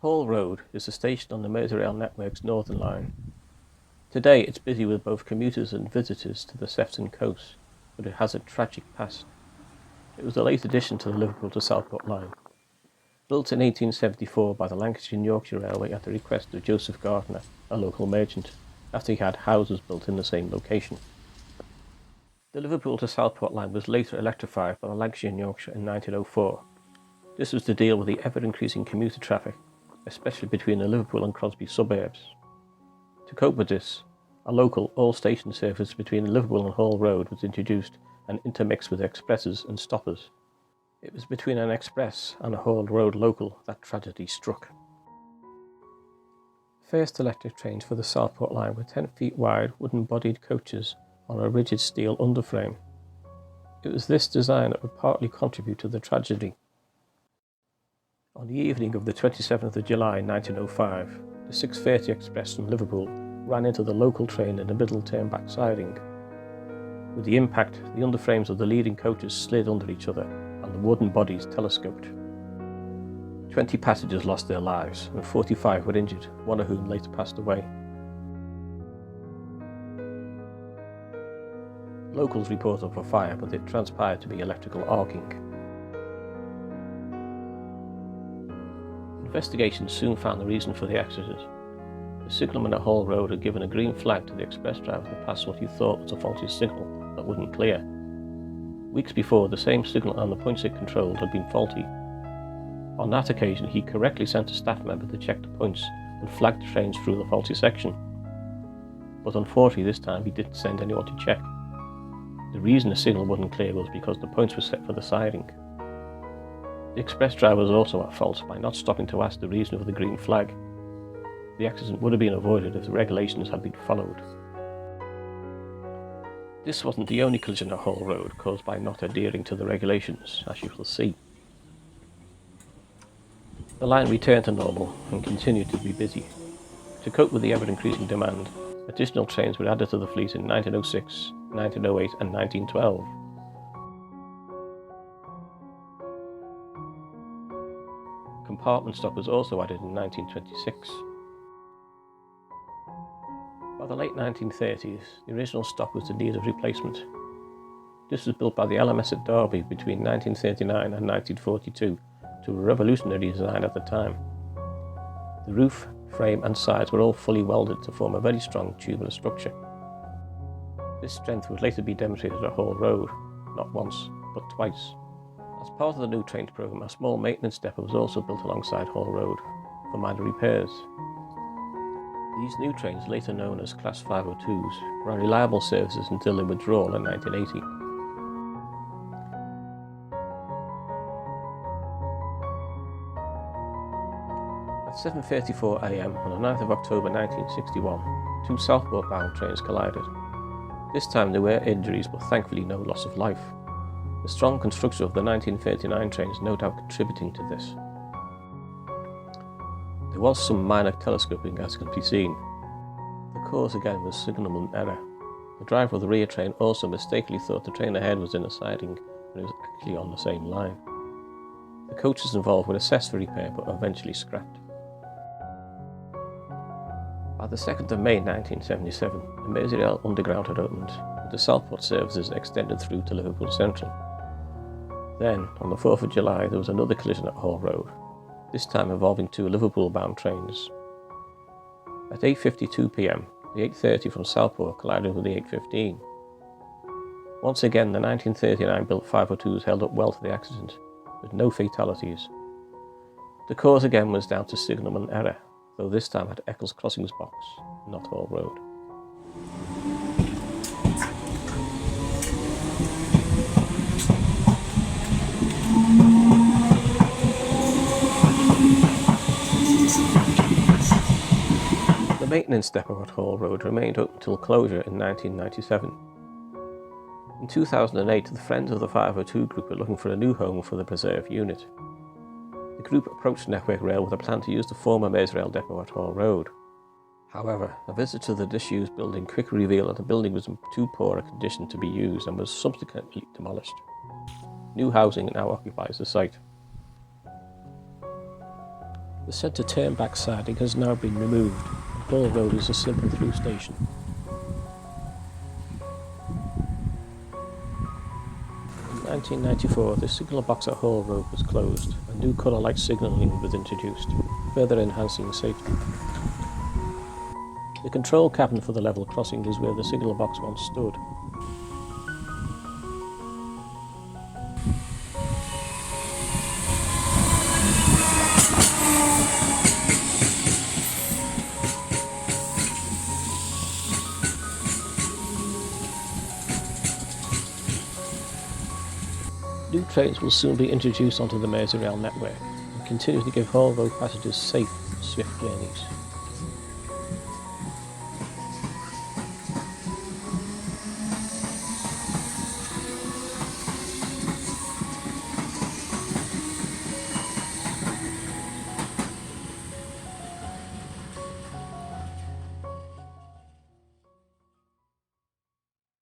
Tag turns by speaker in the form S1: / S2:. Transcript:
S1: Hall Road is a station on the Merseyrail network's northern line. Today it's busy with both commuters and visitors to the Sefton coast, but it has a tragic past. It was a late addition to the Liverpool to Southport line. Built in 1874 by the Lancashire and Yorkshire Railway at the request of Joseph Gardner, a local merchant, after he had houses built in the same location. The Liverpool to Southport line was later electrified by the Lancashire and Yorkshire in 1904. This was to deal with the ever-increasing commuter traffic, especially between the Liverpool and Crosby suburbs. To cope with this, a local all-station service between Liverpool and Hall Road was introduced and intermixed with expresses and stoppers. It was between an express and a Hall Road local that tragedy struck. First electric trains for the Southport line were 10 feet wide wooden-bodied coaches on a rigid steel underframe. It was this design that would partly contribute to the tragedy. On the evening of the 27th of July 1905, the 6:30 express from Liverpool ran into the local train in the middle turnback siding. With the impact, the underframes of the leading coaches slid under each other and the wooden bodies telescoped. 20 passengers lost their lives and 45 were injured, one of whom later passed away. Locals reported of a fire, but it transpired to be electrical arcing. Investigations soon found the reason for the accident. The signalman at Hall Road had given a green flag to the express driver to pass what he thought was a faulty signal that wouldn't clear. Weeks before, the same signal on the points it controlled had been faulty. On that occasion, he correctly sent a staff member to check the points and flag the trains through the faulty section. But unfortunately, this time he didn't send anyone to check. The reason the signal wouldn't clear was because the points were set for the siding. The express driver was also at fault by not stopping to ask the reason for the green flag. The accident would have been avoided if the regulations had been followed. This wasn't the only collision at Hall Road caused by not adhering to the regulations, as you will see. The line returned to normal and continued to be busy. To cope with the ever-increasing demand, additional trains were added to the fleet in 1906, 1908 and 1912. Compartment stock was also added in 1926. By the late 1930s, the original stock was in need of replacement. This was built by the LMS at Derby between 1939 and 1942 to a revolutionary design at the time. The roof, frame and sides were all fully welded to form a very strong tubular structure. This strength would later be demonstrated at Hall Road, not once, but twice. As part of the new trains programme, a small maintenance depot was also built alongside Hall Road for minor repairs. These new trains, later known as Class 502s, ran reliable services until their withdrawal in 1980. At 7:34 a.m. on the 9th of October 1961, two southward-bound trains collided. This time there were injuries, but thankfully no loss of life. The strong construction of the 1939 trains no doubt contributing to this. There was some minor telescoping, as can be seen. The cause again was signalman error. The driver of the rear train also mistakenly thought the train ahead was in a siding when it was actually on the same line. The coaches involved were assessed for repair but eventually scrapped. By the 2nd of May 1977, the Merseyrail Underground had opened, with the Southport services extended through to Liverpool Central. Then, on the 4th of July, there was another collision at Hall Road, this time involving two Liverpool-bound trains. At 8:52 p.m, the 8:30 from Southport collided with the 8:15. Once again, the 1939-built 502s held up well to the accident, with no fatalities. The cause again was down to signalman error, though this time at Eccles Crossings Box, not Hall Road. The maintenance depot at Hall Road remained open until closure in 1997. In 2008, the Friends of the 502 group were looking for a new home for the preserved unit. The group approached Network Rail with a plan to use the former Merseyrail depot at Hall Road. However, a visit to the disused building quickly revealed that the building was in too poor a condition to be used and was subsequently demolished. New housing now occupies the site. The centre turn-back siding has now been removed, and Hall Road is a slip-and-through station. In 1994, the signal box at Hall Road was closed, and new colour light signalling was introduced, further enhancing safety. The control cabin for the level crossing is where the signal box once stood. New trains will soon be introduced onto the Merseyrail network and continue to give Hall Road passengers safe, swift journeys.